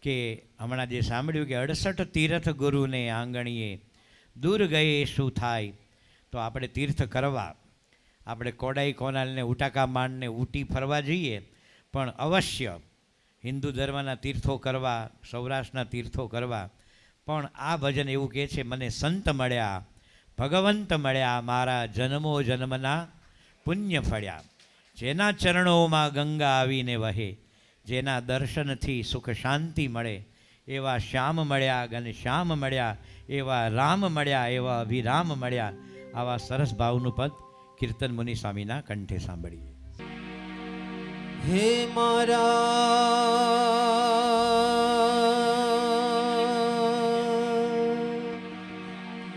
કે હમણાં જે સાંભળ્યું કે 68 તીર્થ ગુરુને આંગણીએ દૂર ગયે શું થાય, તો આપણે તીર્થ કરવા, આપણે કોડાઈ કોનાલને ઉટાકા માંડને ઊટી ફરવા જઈએ, પણ અવશ્ય હિન્દુ ધર્મના તીર્થો કરવા, સૌરાષ્ટ્રના તીર્થો કરવા. પણ આ ભજન એવું કહે છે, મને સંત મળ્યા, ભગવંત મળ્યા, મારા જન્મો જન્મના પુણ્ય ફળ્યા. જેના ચરણોમાં ગંગા આવીને વહે, જેના દર્શનથી સુખ શાંતિ મળે, એવા શ્યામ મળ્યા, ઘનશ્યામ મળ્યા, એવા રામ મળ્યા, એવા અભિરામ મળ્યા. આવા સરસ ભાવનું પદ કીર્તન મુનિ સ્વામીના કંઠે સાંભળીએ. હે મારા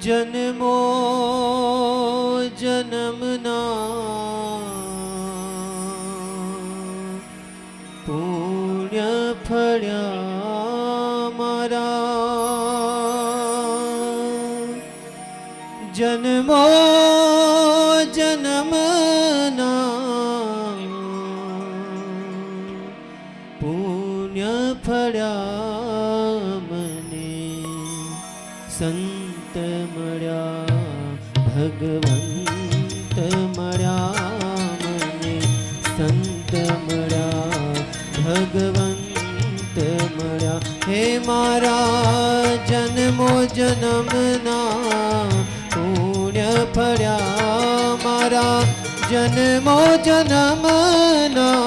જન્મો જન્મના પુણ્ય ફળ્યા, મારા જન્મો જન્મના પુણ્ય ફળ્યા, મને સંત મળ્યા, ભગવંત મળ્યા, મને સંત મળ્યા, ભગવંત મળ્યા. હે મારા જન્મો જન્મના પુણ્ય ફળ્યા, મારા જન્મો જન્મના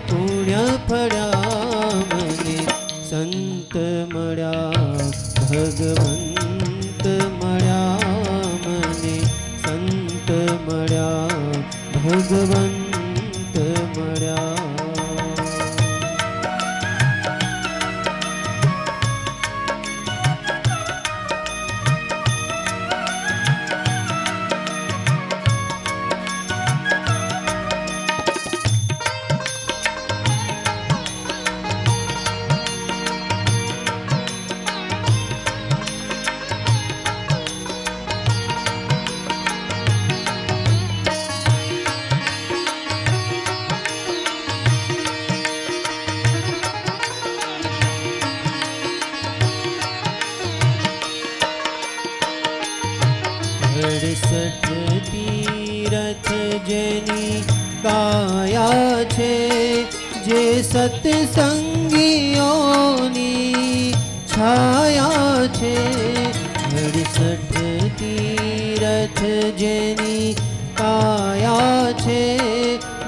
પુણ્ય ફળ્યા, મને સંત મળ્યા, ભગવંત મળ્યા, મને સંત મળ્યા, ભગવંત મળ્યા. તીરથ જેની કાયા છે, જે સત્સંગીઓની છાયા છે. 68 તીરથ જેની કાયા છે,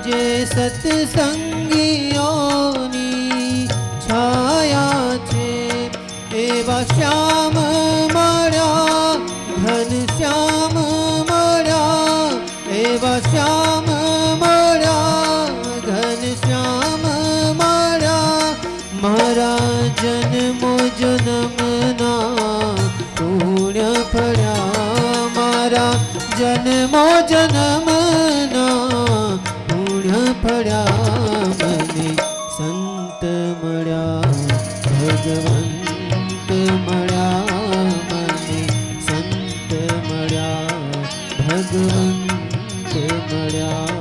જે સત્સંગીઓની છાયા છે. એવા શ્યામ મળ્યા, ઘનશ્યામ મળ્યા, એવા શ્યામ મળ્યા, ઘનશ્યામ મળ્યા, મારા જન્મો જન્મના પુણ્ય ફળ્યા, મારા જન્મો જન્મના પુણ્ય ફળ્યા, મને સંત મળ્યા, ભગવંત મળ્યા, મને સંત મળ્યા, ભગવંત મળ્યા.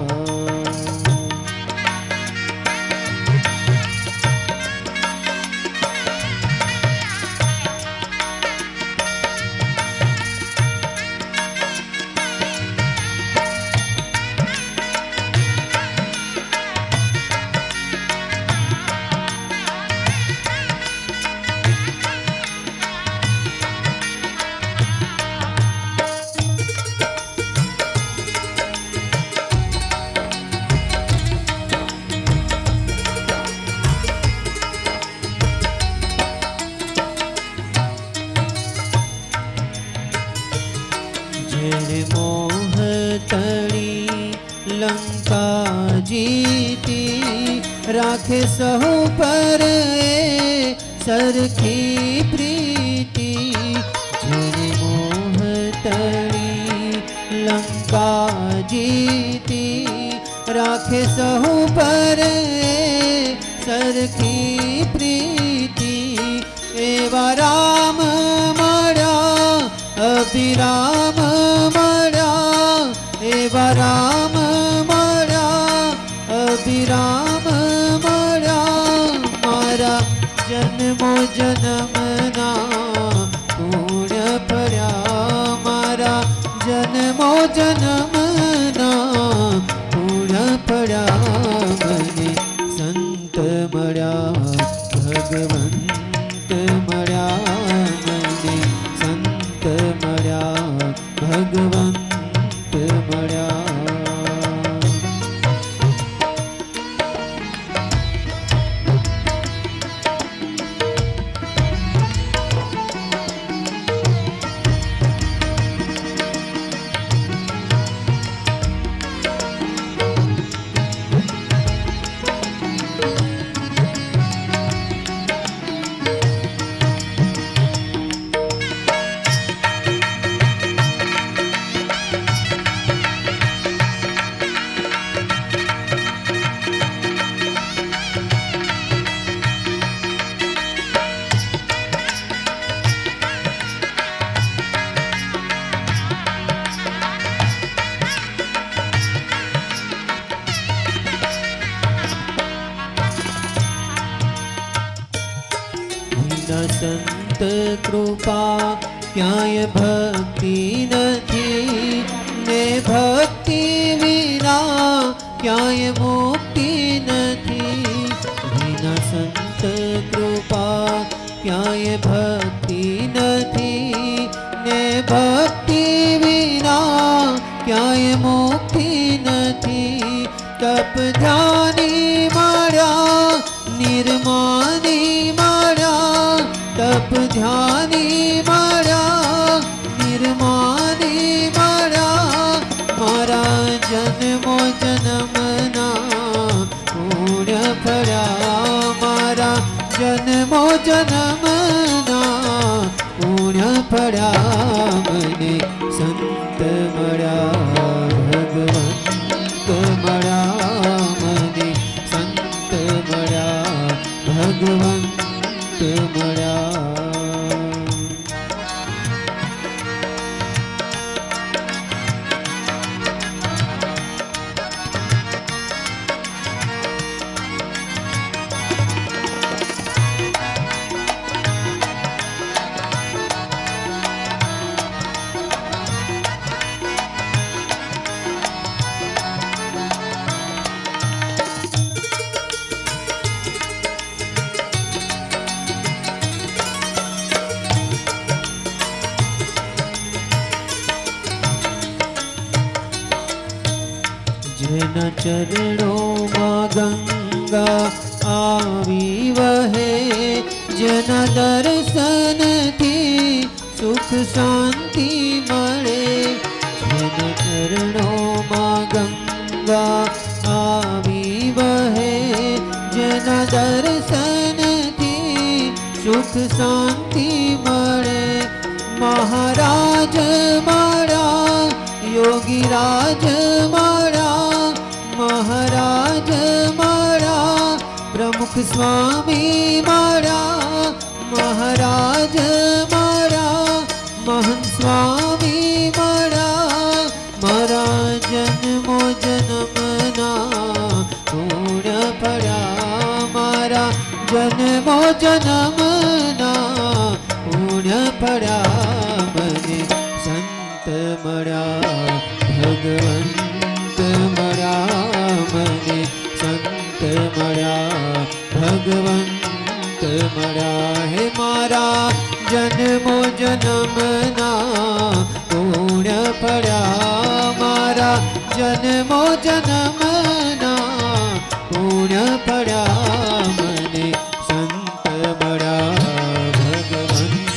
મોહ તળી લંકા જીતી, રાખે સહુ પર સરખી પ્રીતિ. જેને મોહ તળી લંકા જીતી, રાખે સહુ પર સરખી પ્રીતિ. એવા રામ મળ્યા, અભિરામ મળ્યા, એવા રામ મળ્યા, અભિરામ મળ્યા, મારા જન્મ જન્મો જન્મના પુણ્ય પડ્યા મારા જન્મો જન્મના પુણ્ય પડ્યા મને સંત મળ્યા ભગવંત મળ્યા મને સંત મળ્યા ભગવંત મળ્યા. સંત કૃપા ક્યાંય ભક્તિ નથી ને ભક્તિ વિના ક્યાંય મુક્તિ નથી. વિના સંત કૃપા ક્યાંય ભક્તિ નથી ને ભક્તિ વિના ક્યાંય મુક્તિ નથી. તપ ધ્યાની મળ્યા નિર્માની મળ્યા તપ ધ્યાની મળ્યા નિર્માની મળ્યા મારા જન્મો જન્મના પુણ્ય પડ્યા મારા જન્મો જન્મના પુણ્ય પડ્યા મને સંત મળ્યા ભગવંત મળ્યા મને સંત મળ્યા ભગવંત મળ્યા. જેના ચરણોમાં ગંગા આવી વહે જેના દર્શનથી સુખ શાંતિ મળે. જેના ચરણોમાં ગંગા આવી વહે જેના દર્શનથી સુખ શાંતિ મળે. મહારાજ મળ્યા યોગી રાજ મળ્યા મહારાજ મળ્યા પ્રમુખ સ્વામી મળ્યા મહારાજ મળ્યા મહંત સ્વામી મળ્યા મારા જન્મો જન્મના પુણ્ય પડ્યા મારા જન્મો જન્મના પુણ્ય પડ્યા મને સંત મળ્યા ભગવંત મળ્યા મને સંત મળ્યા ભગવંત મળ્યા. હે મારા જન્મો જન્મના પુણ્ય પડ્યા મારા જન્મો જન્મના પુણ્ય પડ્યા મને સંત મળ્યા ભગવંત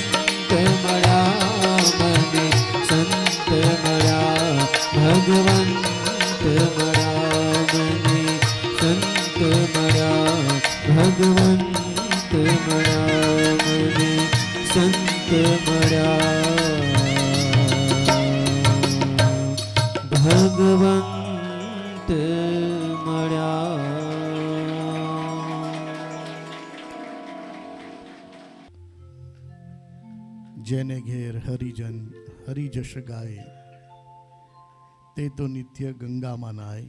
મળ્યા મને સંત મળ્યા ભગવંત મળ્યા મને સંત મળ્યા ભગવંત મળ્યા મને સંત મળ્યા ભગવંત મળ્યા. જેને ઘેર હરિજન હરિજશ ગાય તે તો નિત્ય ગંગામાં નાય.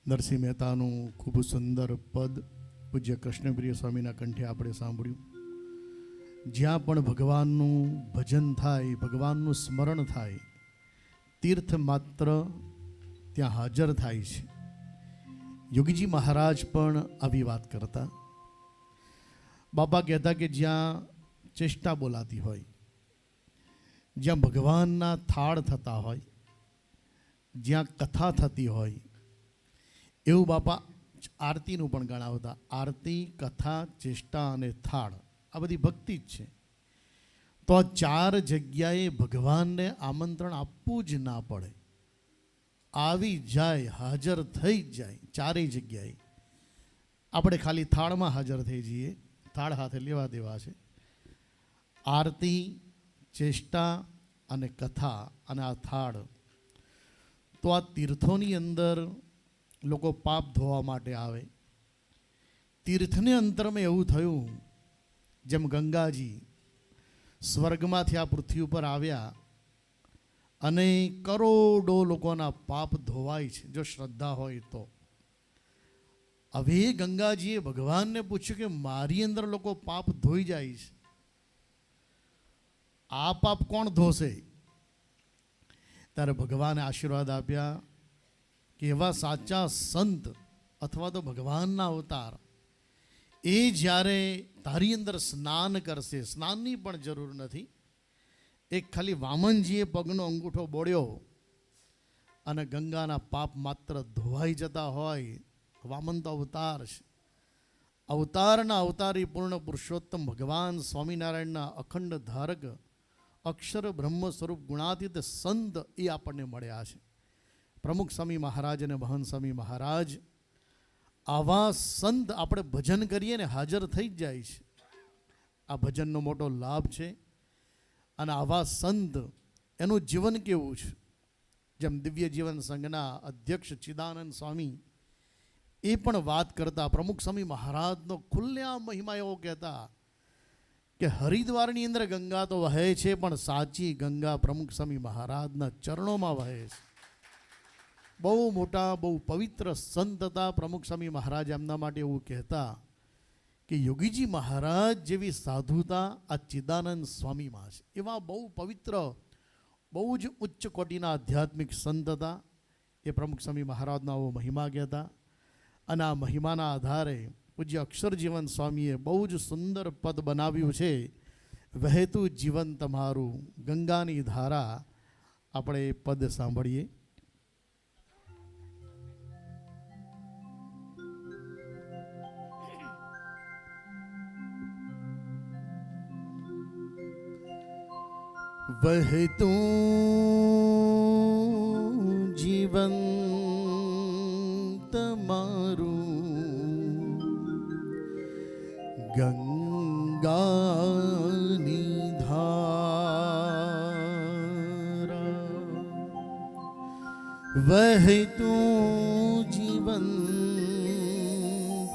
નરસિંહ મહેતાનું ખૂબ સુંદર પદ પૂજ્ય કૃષ્ણપ્રિય સ્વામીના કંઠે આપણે સાંભળ્યું. જ્યાં પણ ભગવાનનું ભજન થાય, ભગવાનનું સ્મરણ થાય, તીર્થ માત્ર ત્યાં હાજર થાય છે. યોગીજી મહારાજ પણ આવી વાત કરતા. બાપા કહેતા કે જ્યાં ચેષ્ટા બોલાતી હોય, જ્યાં ભગવાનના થાળ થતા હોય, જ્યાં કથા થતી હોય, એવું બાપા આરતીનું પણ ગણાવતા. આરતી, કથા, ચેષ્ટા અને થાળ આ બધી ભક્તિ જ છે. તો આ ચાર જગ્યાએ ભગવાનને આમંત્રણ આપવું જ ના પડે. આવી જાય, હાજર થઈ જ જાય ચારેય જગ્યાએ. આપણે ખાલી થાળમાં હાજર થઈ જઈએ, થાળ હાથે લેવા દેવા છે. આરતી, ચેષ્ટા અને કથા અને આ થાળ, તો આ તીર્થોની અંદર લોકો પાપ ધોવા માટે આવે. તીર્થને અંતરમાં એવું થયું, જેમ ગંગાજી સ્વર્ગમાંથી આ પૃથ્વી ઉપર આવ્યા અને કરોડો લોકોના પાપ ધોવાય છે, જો શ્રદ્ધા હોય તો. હવે ગંગાજીએ ભગવાનને પૂછ્યું કે મારી અંદર લોકો પાપ ધોઈ જાય છે, આ પાપ કોણ ધોશે? ત્યારે ભગવાને આશીર્વાદ આપ્યા કે એવા સાચા સંત અથવા તો ભગવાનના અવતાર એ જ્યારે તારી અંદર સ્નાન કરશે, સ્નાનની પણ જરૂર નથી, એક ખાલી વામનજીએ પગનો અંગૂઠો બોળ્યો અને ગંગાના પાપ માત્ર ધોવાઈ જતા હોય. વામન તો અવતાર છે. અવતારના અવતારી પૂર્ણ પુરુષોત્તમ ભગવાન સ્વામિનારાયણના અખંડ ધારક અક્ષર બ્રહ્મ સ્વરૂપ ગુણાતીત સંત એ આપણને મળ્યા છે. પ્રમુખ સ્વામી મહારાજ અને મહંત સ્વામી મહારાજ, આવા સંત આપણે ભજન કરીએ ને હાજર થઈ જ જાય છે. આ ભજનનો મોટો લાભ છે. અને આવા સંત, એનું જીવન કેવું છે? જેમ દિવ્ય જીવન સંઘના અધ્યક્ષ ચિદાનંદ સ્વામી એ પણ વાત કરતા. પ્રમુખ સ્વામી મહારાજનો ખુલ્લેઆમ મહિમા એવો કહેતા કે હરિદ્વારની અંદર ગંગા તો વહે છે, પણ સાચી ગંગા પ્રમુખ સ્વામી મહારાજના ચરણોમાં વહે છે. બહુ મોટા, બહુ પવિત્ર સંત હતા પ્રમુખ સ્વામી મહારાજ. એમના માટે એવું કહેતા કે યોગીજી મહારાજ જેવી સાધુતા આ ચિદાનંદ સ્વામીમાં છે. એવા બહુ પવિત્ર, બહુ જ ઉચ્ચ કોટીના આધ્યાત્મિક સંત હતા. એ પ્રમુખ સ્વામી મહારાજનો આવો મહિમા કહેતા. અને આ મહિમાના આધારે પૂજ્ય અક્ષરજીવન સ્વામીએ બહુ જ સુંદર પદ બનાવ્યું છે, વહેતું જીવન તમારું ગંગાની ધારા. આપણે એ પદ સાંભળીએ. વહેતું જીવન તમારું ગંગાની ધારા, વહેતું જીવન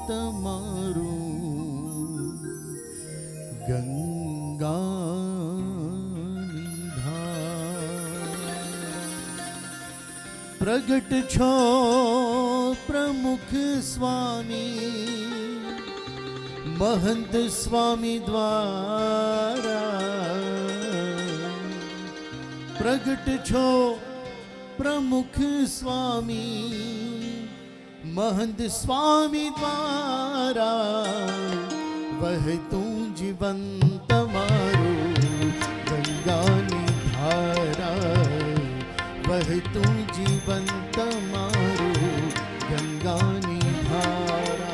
તમારું ગંગાની ધારા. પ્રગટ છો પ્રમુખ સ્વામી મહંત સ્વામી દ્વારા, પ્રગટ છો પ્રમુખ સ્વામી મહંત સ્વામી દ્વારા, વહેતું જીવન તમારું ગંગાની ધારા, વહેતું જીવન તમારું ગંગાની ધારા.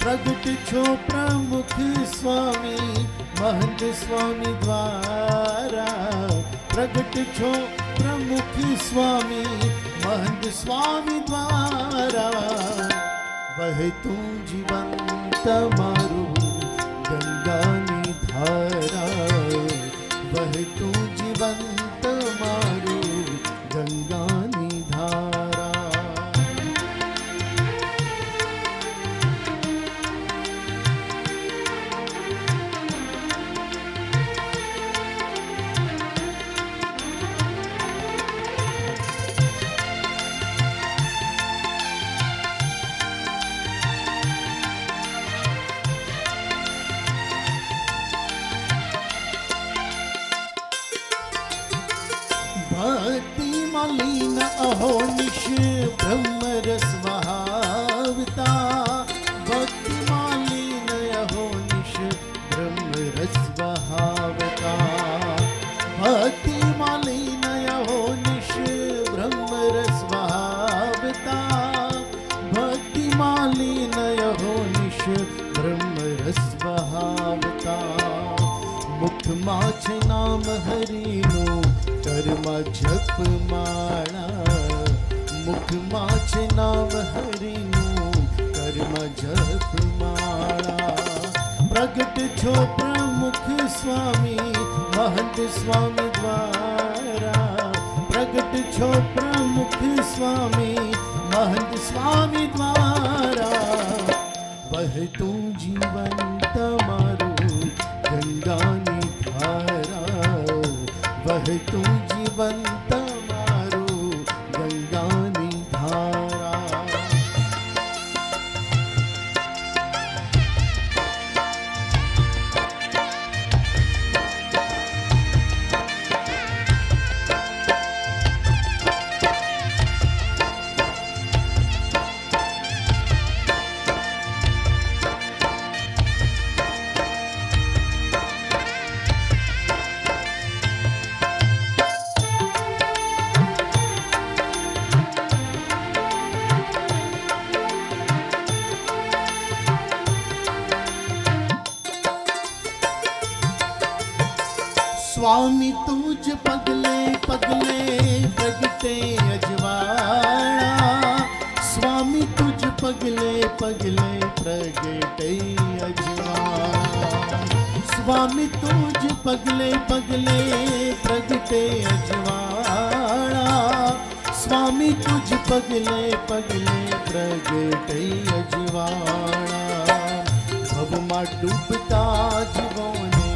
પ્રગટ છો પ્રમુખ સ્વામી મહંત સ્વામી દ્વારા, પ્રગટ છો પ્રમુખ સ્વામી મહંત સ્વામી દ્વારા, વહેતું જીવન તમારું ગંગાની ધારા, વહેતું જીવન તમારું ગંગાની ધારા. ભક્તિમાં લીન અહોનિશ બ્રહ્મરસ વહાવતા, ભક્તિમાં લીન અહોનિશ બ્રહ્મરસ વહાવતા, ભક્તિમાં લીન અહોનિશ બ્રહ્મરસ વહાવતા, ભક્તિમાં લીન અહોનિશ બ્રહ્મરસ વહાવતા. મુખમાં છે નામ હરિનું, કર્મમાં જપ માળા, મુખમાં છે નામ હરિનું, કર્મમાં જપ માળા. પ્રગટ છો પ્રમુખ સ્વામી મહંત સ્વામી દ્વારા, પ્રગટ છો પ્રમુખ સ્વામી મહંત સ્વામી દ્વારા. વહેતું જીવન તમારું ગંગાની ધારા, વહેતું જીવન તમારું ગંગાની ધારા. સ્વામી તુજ પગલે પગલે પ્રગટે અજવાળા, સ્વામી તુજ પગલે પગલે પ્રગટે અજવાળા, સ્વામી તુજ પગલે પગલે પ્રગટે અજવાળા, સ્વામી તુજ પગલે પગલે પ્રગટે અજવાળા. ભવમાં ડૂબતા જીવોને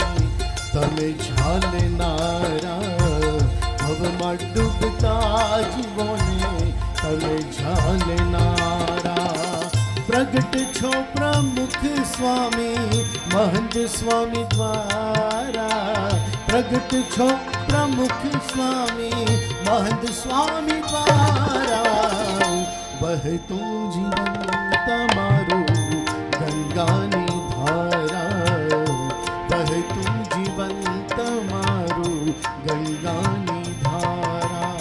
તમે ઝાલનારા, ભવમાં ડૂબતા જીવોને તમે ઝાલનારા. પ્રગટ છો પ્રમુખ સ્વામી મહંત સ્વામી દ્વારા, પ્રગટ છો પ્રમુખ સ્વામી મહંત સ્વામી દ્વારા. વહેતું જીવન તમારું ગંગાની ધારા, વહેતું જીવન તમારું ગંગાની ધારા.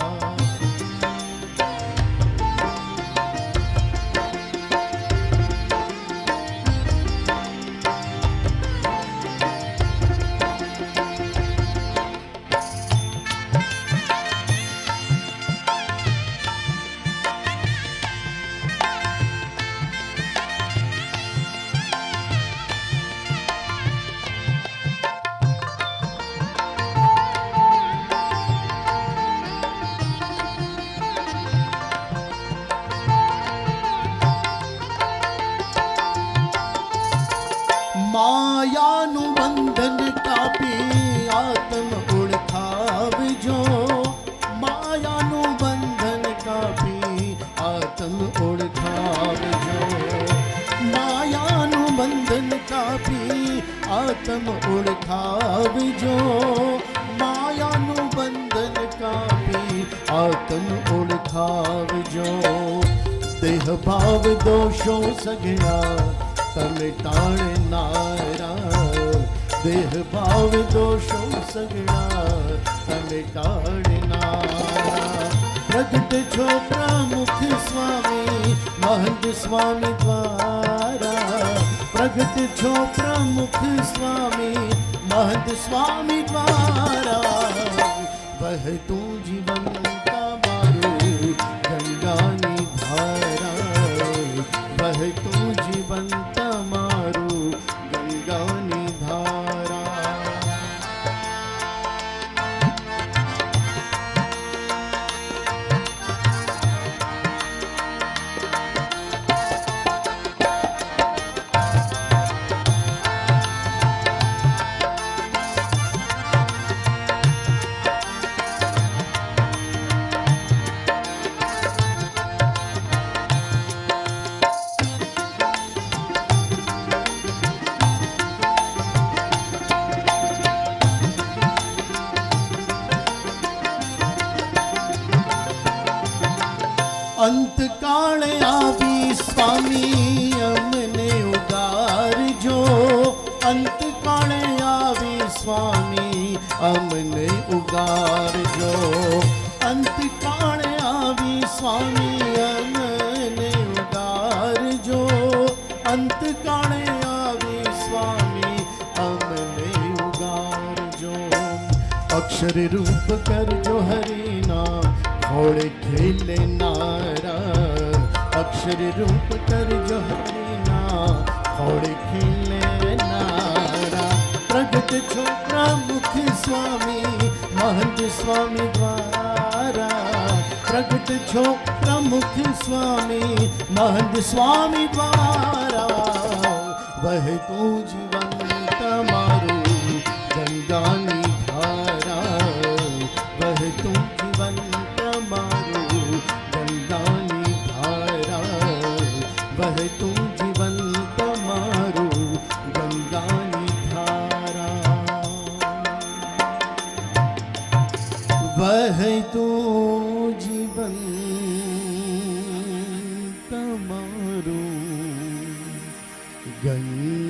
માયાનું બંધન કાપી આત્મ ઓળખાવજો, માયાનું બંધન કાપી આત્મ ઓળખાવજો, માયાનું બંધન કાપી આત્મ ઓળખાવજો, માયાનું બંધન કાપી આત્મ ઓળખાવજો. દેહ ભાવ દોષો સઘળા તમે ટાળનારા, દેહ ભાવ દોષો સગળા તમે ટાળનારા. પ્રગટ છો પ્રમુખ સ્વામી મહંત સ્વામી દ્વારા, પ્રગટ છો પ્રમુખ સ્વામી મહંત સ્વામી દ્વારા. વહેતું જીવન તમારું ગંગાની ધારા, વહેતું જીવન તમારું ગંગાની ધારા. અંતકાળે આવી સ્વામી અમને ઉગારજો, અંતકાળે આવી સ્વામી અમને ઉગારજો, અંતકાળે આવી સ્વામી અમને ઉગારજો, અંતકાળે આવી સ્વામી અમને ઉગારજો. અક્ષર રૂપ કરજો હરિના ખોળે ખેલનારા, અક્ષર રૂપ કરજો હરિના ખોળે ખેલનારા. પ્રગટ છો પ્રમુખ સ્વામી મહંત સ્વામી દ્વારા, પ્રગટ છો પ્રમુખ સ્વામી મહંત સ્વામી દ્વારા. વહેતું જીવન તમારું ગંગાની ધારા, વહેતું જીવન તમારું ગંગાની ધારા, વહેતું જીવન તમારું ગંગાની ધારા, વહેતું જીવન તમારું ગંગા